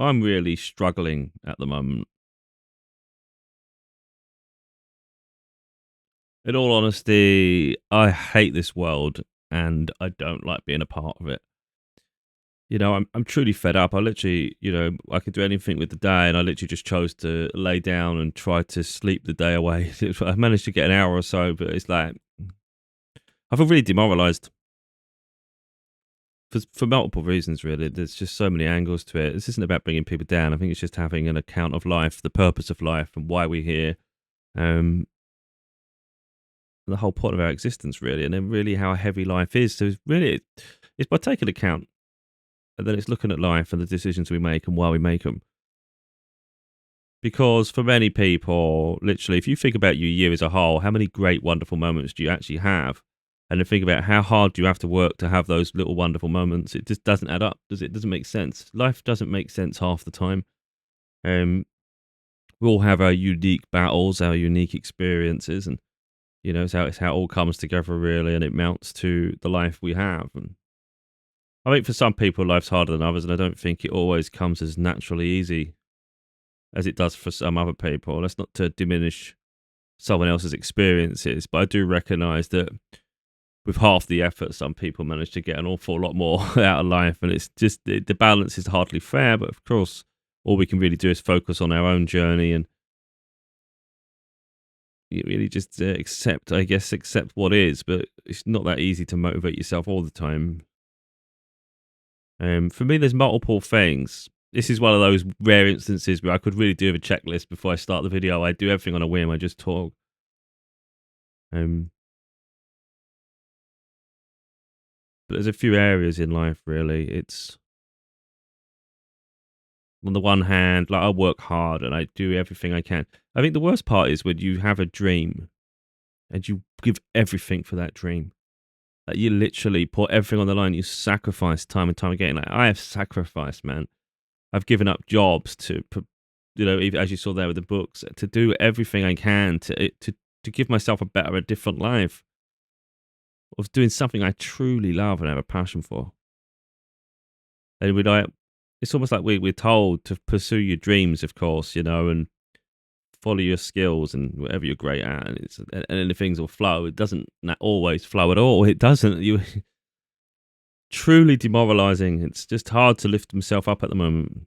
I'm really struggling at the moment. In all honesty, I hate this world and I don't like being a part of it. I'm truly fed up. I literally, I could do anything with the day, and I literally just chose to lay down and try to sleep the day away. I managed to get an hour or so, but it's like I feel really demoralized for multiple reasons. Really, there's just so many angles to it. This isn't about bringing people down. I think it's just having an account of life, the purpose of life, and why we're here. Um, the whole point of our existence, really, and then really how heavy life is. So it's by taking account, and then it's looking at life and the decisions we make and why we make them. Because for many people, literally, if you think about your year as a whole, how many great, wonderful moments do you actually have? And then think about how hard do you have to work to have those little wonderful moments. It just doesn't add up, does it? It doesn't make sense. Life doesn't make sense half the time. Um, we all have our unique battles, our unique experiences, and it's how it all comes together, really, and it mounts to the life we have. And I think for some people, life's harder than others, and I don't think it always comes as naturally easy as it does for some other people. That's not to diminish someone else's experiences, but I do recognise that with half the effort, some people manage to get an awful lot more out of life, and it's just the balance is hardly fair. But of course, all we can really do is focus on our own journey and you really just accept what is. But it's not that easy to motivate yourself all the time. For me, there's multiple things. This is one of those rare instances where I could really do with a checklist before I start the video. I do everything on a whim. I just talk. Um, but there's a few areas in life, really. It's on the one hand, like I work hard and I do everything I can. I think the worst part is when you have a dream and you give everything for that dream. Like you literally put everything on the line. You sacrifice time and time again. Like I have sacrificed, man. I've given up jobs even as you saw there with the books, to do everything I can to give myself a different life of doing something I truly love and have a passion for. And it's almost like we're told to pursue your dreams, of course, and follow your skills and whatever you're great at, and then the things will flow. It doesn't always flow at all. It doesn't. You truly demoralizing. It's just hard to lift myself up at the moment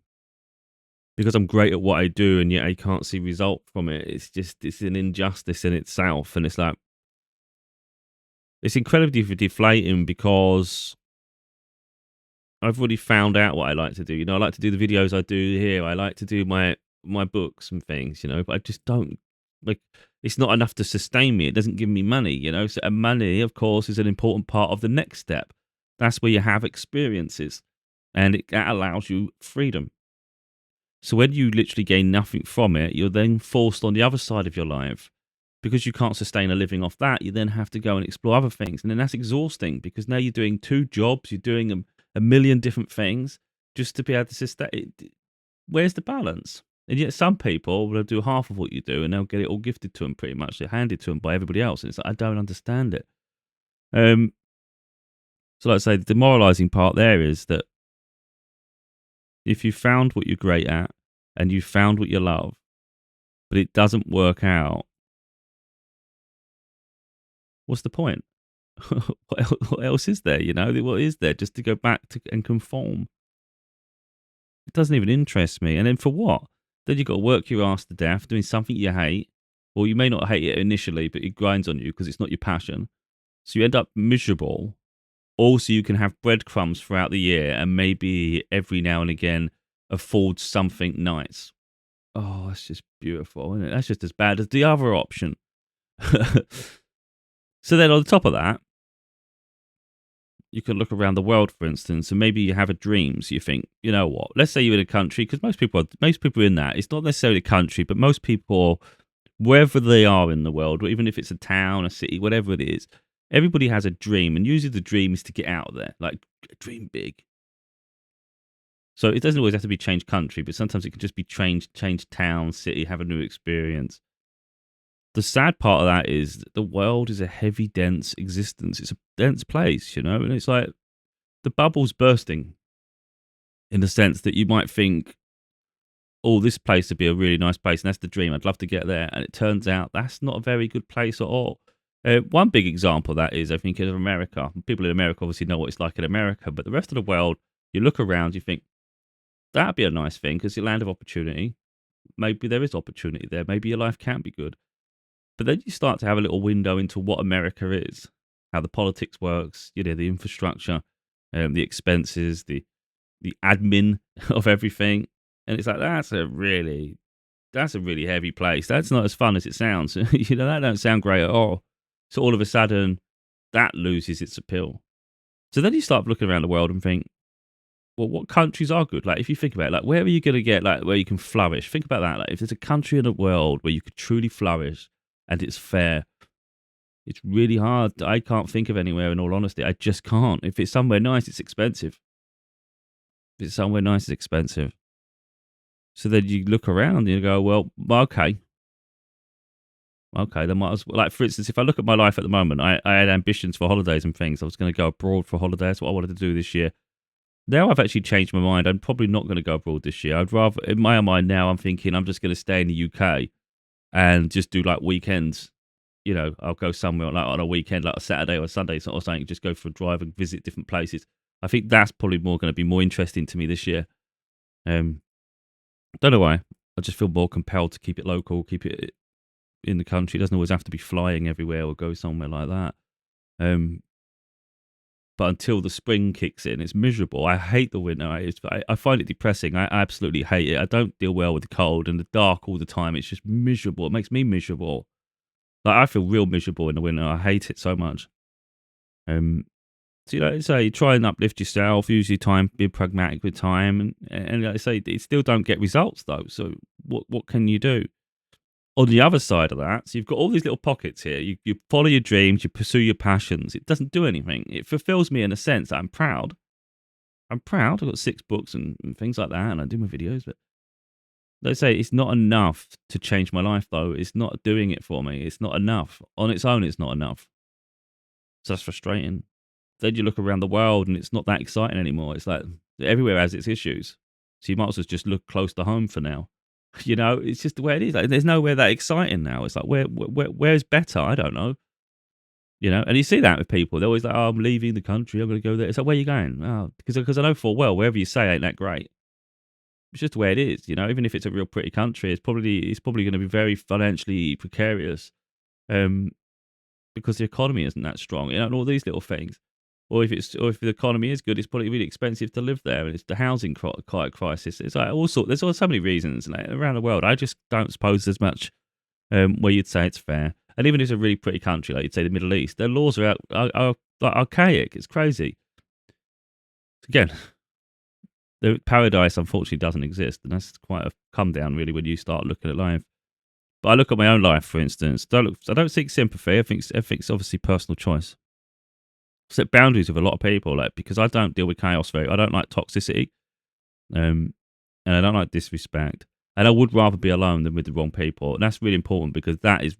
because I'm great at what I do, and yet I can't see result from it. It's an injustice in itself, and it's like it's incredibly deflating because I've already found out what I like to do. I like to do the videos I do here. I like to do my books and things, but I just don't like. It's not enough to sustain me. It doesn't give me money. So and money, of course, is an important part of the next step. That's where you have experiences, and that allows you freedom. So when you literally gain nothing from it, you're then forced on the other side of your life because you can't sustain a living off that. You then have to go and explore other things, and then that's exhausting because now you're doing two jobs. You're doing a million different things just to be able to sustain it. Where's the balance? And yet some people will do half of what you do and they'll get it all gifted to them pretty much. They're handed to them by everybody else. And it's like, I don't understand it. So like I say, the demoralizing part there is that if you found what you're great at and you found what you love, but it doesn't work out, what's the point? What else is there? What is there just to go back to and conform? It doesn't even interest me. And then for what? Then you've got to work your ass to death doing something you hate. Or you may not hate it initially, but it grinds on you because it's not your passion. So you end up miserable. Also, you can have breadcrumbs throughout the year and maybe every now and again afford something nice. Oh, that's just beautiful, isn't it? That's just as bad as the other option. So then on top of that, you can look around the world, for instance, and maybe you have a dream. So you think, you know what? Let's say you're in a country, because most people are in that. It's not necessarily a country, but most people, wherever they are in the world, or even if it's a town, a city, whatever it is, everybody has a dream, and usually the dream is to get out of there, like dream big. So it doesn't always have to be change country, but sometimes it could just be change town, city, have a new experience. The sad part of that is that the world is a heavy, dense existence. It's a dense place, and it's like the bubble's bursting in the sense that you might think oh, this place would be a really nice place, and that's the dream. I'd love to get there. And it turns out that's not a very good place at all. One big example of that is, I think, in America. People in America obviously know what it's like in America, but the rest of the world, you look around, you think, that'd be a nice thing because it's a land of opportunity. Maybe there is opportunity there. Maybe your life can be good. But then you start to have a little window into what America is, how the politics works, the infrastructure, the expenses, the admin of everything. And it's like, that's a really heavy place. That's not as fun as it sounds. That don't sound great at all. So all of a sudden, that loses its appeal. So then you start looking around the world and think, well, what countries are good? Like, if you think about it, like, where are you going to get, like, where you can flourish? Think about that. Like, if there's a country in the world where you could truly flourish and it's fair, it's really hard. I can't think of anywhere, in all honesty. I just can't. If it's somewhere nice, it's expensive. If it's somewhere nice, it's expensive. So then you look around and you go, well, okay, then might as well. Like, for instance, if I look at my life at the moment, I had ambitions for holidays and things. I was going to go abroad for holidays. That's what I wanted to do this year. Now I've actually changed my mind. I'm probably not going to go abroad this year. I'd rather, in my mind now, I'm thinking I'm just going to stay in the UK and just do like weekends. I'll go somewhere like on a weekend, like a Saturday or a Sunday or something, just go for a drive and visit different places. I think that's probably going to be more interesting to me this year. Don't know why. I just feel more compelled to keep it local, keep it in the country. It doesn't always have to be flying everywhere or go somewhere like that. But until the spring kicks in, it's miserable. I hate the winter. I find it depressing. I absolutely hate it. I don't deal well with the cold and the dark all the time. It's just miserable. It makes me miserable. Like, I feel real miserable in the winter. I hate it so much. So, like I say, try and uplift yourself. Use your time, be pragmatic with time. And like I say, it still don't get results, though. So what can you do? On the other side of that, so you've got all these little pockets here. You follow your dreams, you pursue your passions. It doesn't do anything. It fulfills me in a sense that I'm proud. I've got 6 books and things like that, and I do my videos. But let's say it's not enough to change my life, though. It's not doing it for me. It's not enough. On its own, it's not enough. So that's frustrating. Then you look around the world, and it's not that exciting anymore. It's like everywhere has its issues. So you might as well just look close to home for now. It's just the way it is. Like, there's nowhere that exciting now. It's like, where's better? I don't know. And you see that with people. They're always like, oh, I'm leaving the country. I'm going to go there. It's like, where are you going? Oh, because I know full well, wherever you say ain't that great. It's just the way it is. Even if it's a real pretty country, it's probably going to be very financially precarious, because the economy isn't that strong. And all these little things. Or if the economy is good, it's probably really expensive to live there, and it's the housing crisis. It's like there's so many reasons around the world. I just don't suppose there's much where you'd say it's fair. And even if it's a really pretty country, like you'd say the Middle East, their laws are like archaic. It's crazy. Again, the paradise unfortunately doesn't exist, and that's quite a come down really when you start looking at life. But I look at my own life, for instance. I don't seek sympathy. I think it's obviously personal choice. Set boundaries with a lot of people, because I don't deal with chaos I don't like toxicity, and I don't like disrespect, and I would rather be alone than with the wrong people, and that's really important because that is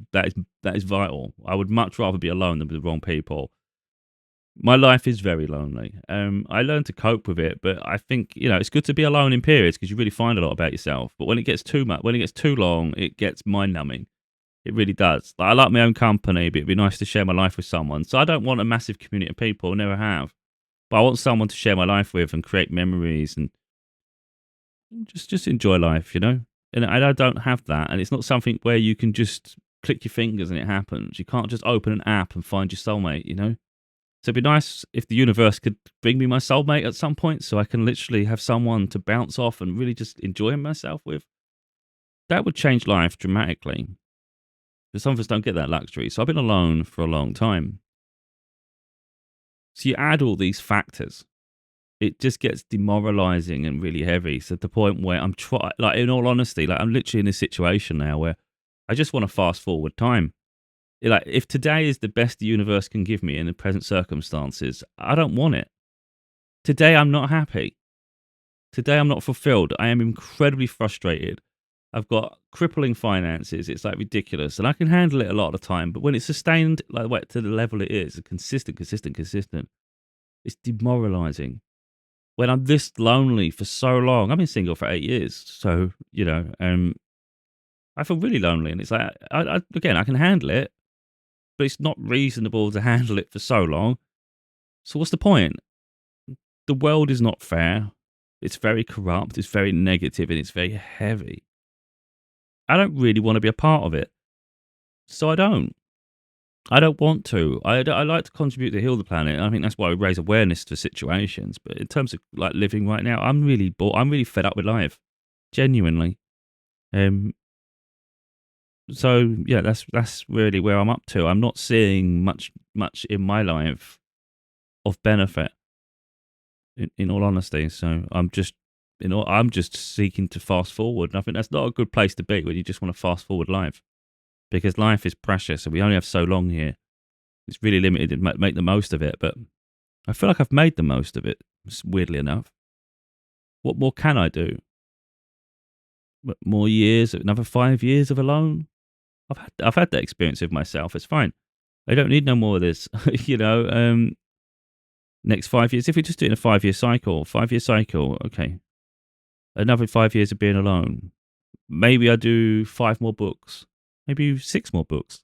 vital. I would much rather be alone than with the wrong people. My life is very lonely. I learned to cope with it, but I think it's good to be alone in periods because you really find a lot about yourself. But when it gets too much, when it gets too long, it gets mind numbing. It really does. I like my own company, but it'd be nice to share my life with someone. So I don't want a massive community of people, never have. But I want someone to share my life with and create memories and just enjoy life, And I don't have that. And it's not something where you can just click your fingers and it happens. You can't just open an app and find your soulmate, So it'd be nice if the universe could bring me my soulmate at some point so I can literally have someone to bounce off and really just enjoy myself with. That would change life dramatically. But some of us don't get that luxury. So I've been alone for a long time. So you add all these factors, it just gets demoralizing and really heavy. So at the point where in all honesty, I'm literally in this situation now where I just want to fast forward time. If today is the best the universe can give me in the present circumstances, I don't want it. Today I'm not happy. Today I'm not fulfilled. I am incredibly frustrated. I've got crippling finances. It's ridiculous. And I can handle it a lot of the time. But when it's sustained to the level it is, consistent, it's demoralizing. when I'm this lonely for so long. I've been single for 8 years, so, I feel really lonely, and it's like, again, I can handle it, but it's not reasonable to handle it for so long. So what's the point? The world is not fair. It's very corrupt, it's very negative, and it's very heavy. I don't really wanna be a part of it, so I don't. I don't want to. I like to contribute to heal the planet. I think that's why we raise awareness to situations. But in terms of like living right now, I'm really bored. I'm really fed up with life, genuinely. Um. So yeah, that's really where I'm up to. I'm not seeing much in my life of benefit. In all honesty, so I'm just seeking to fast forward. And I think that's not a good place to be when you just want to fast forward life, because life is precious and we only have so long here. It's really limited and make the most of it. But I feel like I've made the most of it, weirdly enough. What more can I do? More years, another 5 years of alone? I've had that experience with myself. It's fine. I don't need no more of this. you know, next 5 years, if we're just doing a 5 year cycle, 5 year cycle, okay. Another 5 years of being alone. Maybe I do 5 more books. Maybe 6 more books.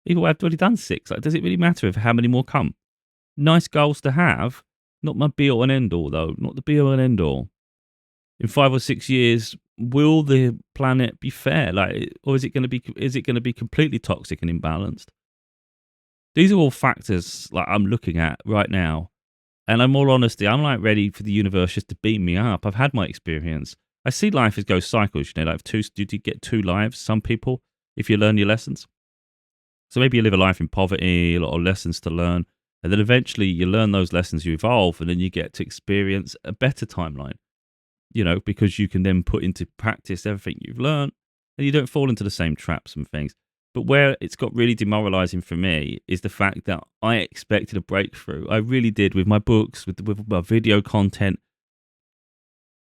Even though I've already done 6. Like, does it really matter if how many more come? Nice goals to have. Not my be all and end all, though. Not the be all and end all. In 5 or 6 years, will the planet be fair? Like, or is it going to be? Is it going to be completely toxic and imbalanced? These are all factors like I'm looking at right now, and in all honesty, I'm like ready for the universe just to beam me up. I've had my experience. I see life as goes cycles. Like you get 2 lives. Some people, if you learn your lessons. So maybe you live a life in poverty, a lot of lessons to learn, and then eventually you learn those lessons, you evolve, and then you get to experience a better timeline. Because you can then put into practice everything you've learned, and you don't fall into the same traps and things. But where it's got really demoralizing for me is the fact that I expected a breakthrough. I really did with my books, with my video content.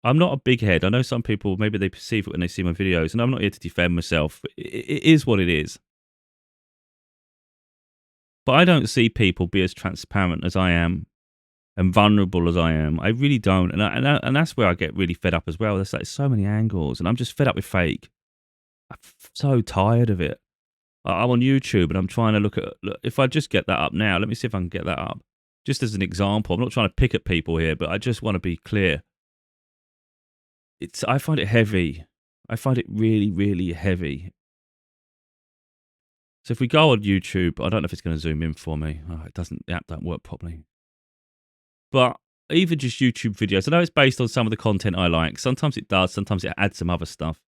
I'm not a big head. I know some people, maybe they perceive it when they see my videos, and I'm not here to defend myself. But it is what it is. But I don't see people be as transparent as I am and vulnerable as I am. I really don't. And that's where I get really fed up as well. There's like so many angles, and I'm just fed up with fake. I'm so tired of it. I'm on YouTube and I'm trying to look, if I just get that up now, let me see if I can get that up. Just as an example, I'm not trying to pick at people here, but I just want to be clear. I find it heavy. I find it really, really heavy. So if we go on YouTube, I don't know if it's going to zoom in for me. Oh, it doesn't. The app don't work properly. But even just YouTube videos, I know it's based on some of the content I like. Sometimes it does. Sometimes it adds some other stuff.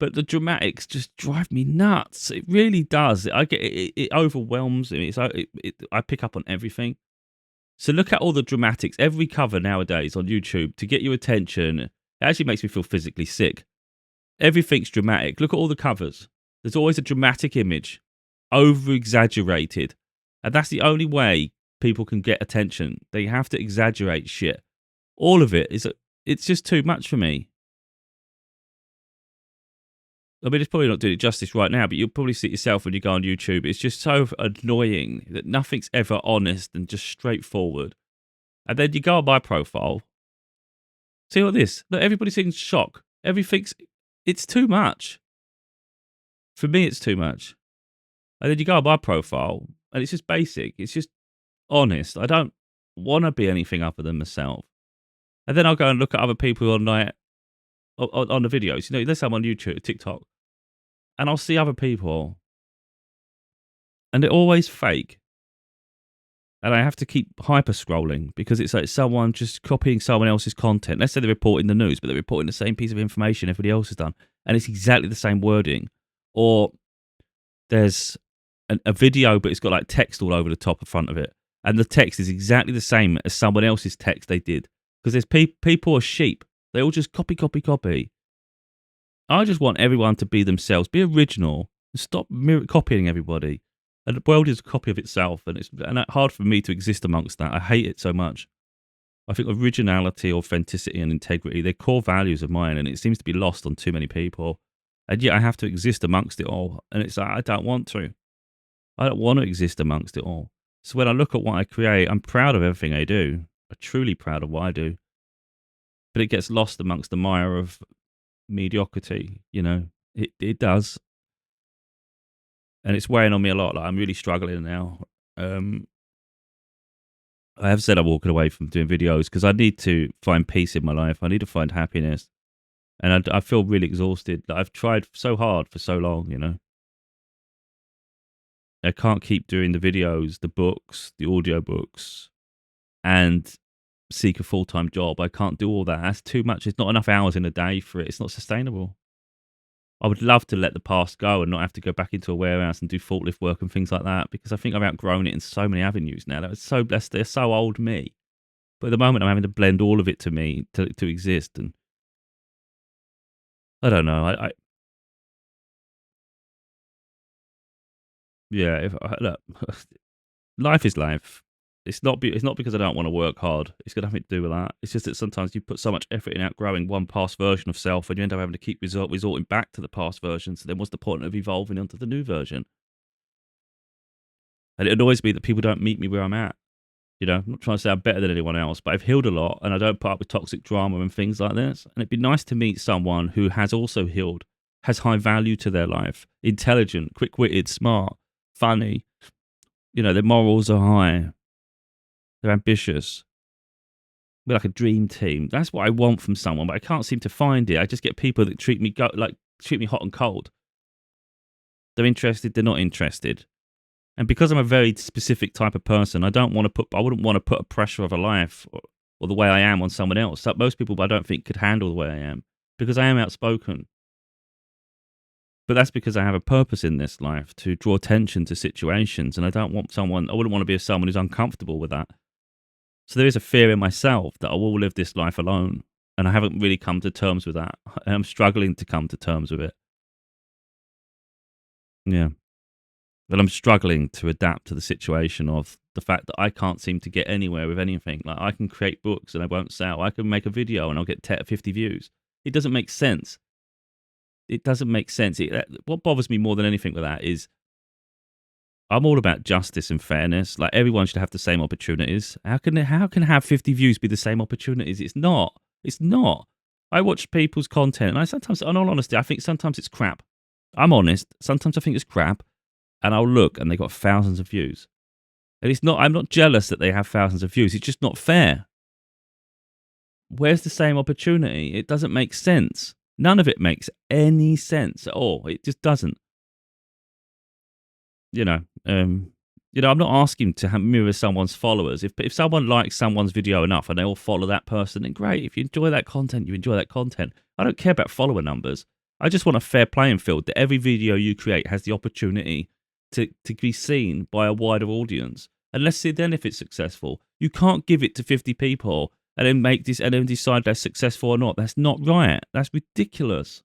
But the dramatics just drive me nuts. It really does. It overwhelms me. I pick up on everything. So look at all the dramatics. Every cover nowadays on YouTube to get your attention. It actually makes me feel physically sick. Everything's dramatic. Look at all the covers. There's always a dramatic image, over exaggerated, and that's the only way people can get attention. They have to exaggerate shit. All of it it's just too much for me. I mean, it's probably not doing it justice right now, but you'll probably see it yourself when you go on YouTube. It's just so annoying that nothing's ever honest and just straightforward. And then you go on my profile. See all this? Look, everybody's in shock. It's too much. For me, it's too much. And then you go on my profile, and it's just basic. It's just honest. I don't want to be anything other than myself. And then I'll go and look at other people on the videos. Let's say I'm on YouTube, TikTok, and I'll see other people, and they're always fake. And I have to keep hyper scrolling because it's like someone just copying someone else's content. Let's say they're reporting the news, but they're reporting the same piece of information everybody else has done, and it's exactly the same wording. Or there's a video, but it's got like text all over the top and front of it, and the text is exactly the same as someone else's text they did. Because there's people are sheep. They all just copy, copy, copy. I just want everyone to be themselves, be original, and stop copying everybody. And the world is a copy of itself, and it's hard for me to exist amongst that. I hate it so much. I think originality, authenticity, and integrity, they're core values of mine, and it seems to be lost on too many people. And yet I have to exist amongst it all. And it's like, I don't want to. I don't want to exist amongst it all. So when I look at what I create, I'm proud of everything I do. I'm truly proud of what I do. but it gets lost amongst the mire of mediocrity. It does, and it's weighing on me a lot. Like, I'm really struggling now. Um, I have said I'm walking away from doing videos because I need to find peace in my life. I need to find happiness, and I feel really exhausted. Like, I've tried so hard for so long. I can't keep doing the videos, the books, the audio books, and seek a full-time job. I can't do all that. That's too much. It's not enough hours in a day for it. It's not sustainable. I would love to let the past go and not have to go back into a warehouse and do forklift work and things like that, because I think I've outgrown it in so many avenues now. That was so blessed. They're so old me. But at the moment, I'm having to blend all of it to me to exist. And I don't know. Yeah, look, life is life. It's not because I don't want to work hard. It's got nothing to do with that. It's just that sometimes you put so much effort in outgrowing one past version of self, and you end up having to keep resorting back to the past version. So then, what's the point of evolving onto the new version? And it annoys me that people don't meet me where I'm at. I'm not trying to say I'm better than anyone else, but I've healed a lot, and I don't put up with toxic drama and things like this. And it'd be nice to meet someone who has also healed, has high value to their life, intelligent, quick-witted, smart, funny. Their morals are high. They're ambitious. We're like a dream team. That's what I want from someone, but I can't seem to find it. I just get people that treat me hot and cold. They're interested, they're not interested. And because I'm a very specific type of person, I wouldn't want to put a pressure of a life or the way I am on someone else. Like, most people I don't think could handle the way I am, because I am outspoken. But that's because I have a purpose in this life to draw attention to situations, and I wouldn't want to be someone who's uncomfortable with that. So there is a fear in myself that I will live this life alone, and I haven't really come to terms with that. I'm struggling to come to terms with it. Yeah. But I'm struggling to adapt to the situation of the fact that I can't seem to get anywhere with anything. Like, I can create books and I won't sell. I can make a video and I'll get 50 views. It doesn't make sense. It doesn't make sense. What bothers me more than anything with that is I'm all about justice and fairness. Like, everyone should have the same opportunities. How can have 50 views be the same opportunities? It's not. It's not. I watch people's content, and in all honesty, I think sometimes it's crap. I'm honest. Sometimes I think it's crap, and I'll look, and they got thousands of views. And it's not. I'm not jealous that they have thousands of views. It's just not fair. Where's the same opportunity? It doesn't make sense. None of it makes any sense at all. It just doesn't. you know, um, I'm not asking to mirror someone's followers. If someone likes someone's video enough and they all follow that person, then great. If you enjoy that content, you enjoy that content. I don't care about follower numbers. I just want a fair playing field, that every video you create has the opportunity to be seen by a wider audience. And let's see then if it's successful. You can't give it to 50 people and then decide they're successful or not. That's not right. That's ridiculous.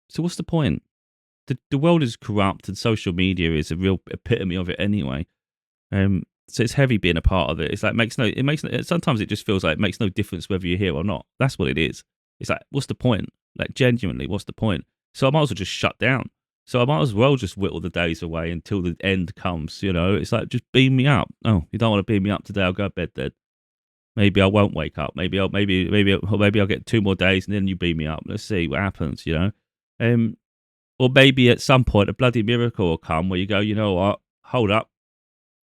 So what's the point? The world is corrupt, and social media is a real epitome of it anyway. So it's heavy being a part of it. It's like sometimes it just feels like it makes no difference whether you're here or not. That's what it is. It's like, what's the point? Like, genuinely, what's the point? So I might as well just shut down. So I might as well just whittle the days away until the end comes. It's like, just beam me up. Oh, you don't want to beam me up today? I'll go to bed then. Maybe I won't wake up. Maybe I'll get 2 more days and then you beam me up. Let's see what happens. Or maybe at some point a bloody miracle will come where you go, you know what? Hold up.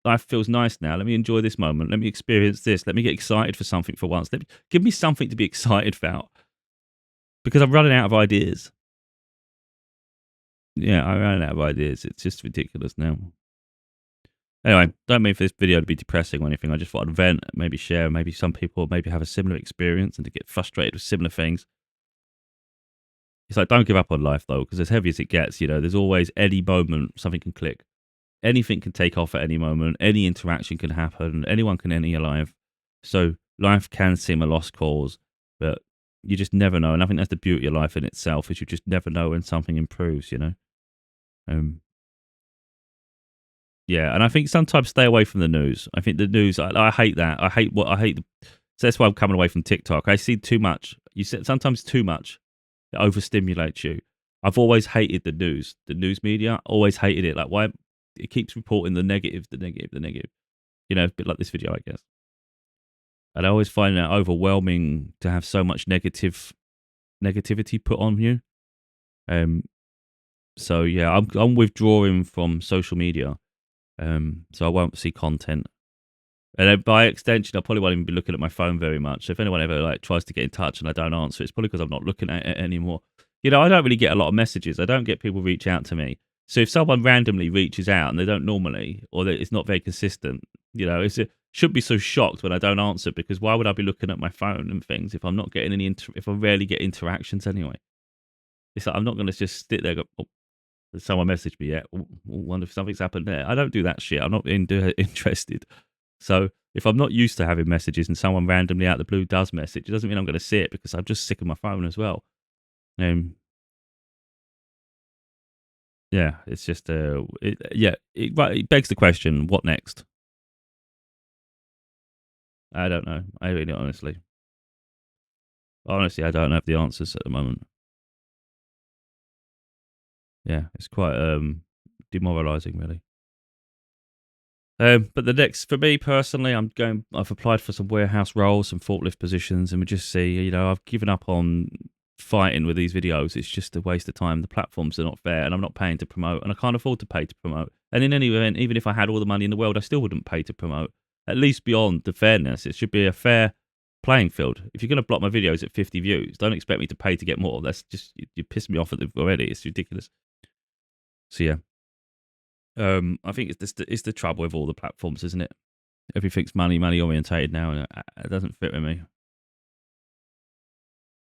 Life feels nice now. Let me enjoy this moment. Let me experience this. Let me get excited for something for once. Give me something to be excited about, because I'm running out of ideas. Yeah, I'm running out of ideas. It's just ridiculous now. Anyway, don't mean for this video to be depressing or anything. I just thought I'd vent, maybe share, maybe some people maybe have a similar experience and to get frustrated with similar things. It's like, don't give up on life, though, because as heavy as it gets, there's always any moment something can click. Anything can take off at any moment. Any interaction can happen. Anyone can end your life. So life can seem a lost cause, but you just never know. And I think that's the beauty of life in itself, is you just never know when something improves, Yeah, and I think sometimes stay away from the news. I think the news, I hate that. So that's why I'm coming away from TikTok. I see too much. You said sometimes too much. It overstimulates you. I've always hated the news media. Always hated it. Like, why it keeps reporting the negative, the negative, the negative. A bit like this video, I guess. And I always find that overwhelming to have so much negativity put on you. Um, so yeah, I'm withdrawing from social media. So I won't see content. And then by extension, I probably won't even be looking at my phone very much. So if anyone ever like tries to get in touch and I don't answer, it's probably because I'm not looking at it anymore. I don't really get a lot of messages. I don't get people reach out to me. So if someone randomly reaches out and they don't normally, or that it's not very consistent, it should be so shocked when I don't answer, because why would I be looking at my phone and things if I'm not getting if I rarely get interactions anyway? It's like I'm not going to just sit there and go, oh, has someone messaged me yet? Wonder if something's happened there. I don't do that shit. I'm not interested. So if I'm not used to having messages and someone randomly out of the blue does message, it doesn't mean I'm going to see it, because I'm just sick of my phone as well. Yeah, it's just it begs the question: what next? I don't know. I really honestly, I don't have the answers at the moment. Yeah, it's quite demoralising, really. But the next, for me personally, I've applied for some warehouse roles, some forklift positions, and we just see, I've given up on fighting with these videos. It's just a waste of time. The platforms are not fair, and I'm not paying to promote, and I can't afford to pay to promote. And in any event, even if I had all the money in the world, I still wouldn't pay to promote. At least beyond the fairness, it should be a fair playing field. If you're going to block my videos at 50 views, don't expect me to pay to get more. That's just, you piss me off at it already. It's ridiculous. So yeah. I think it's the trouble with all the platforms, isn't it? Everything's money orientated now, and it doesn't fit with me.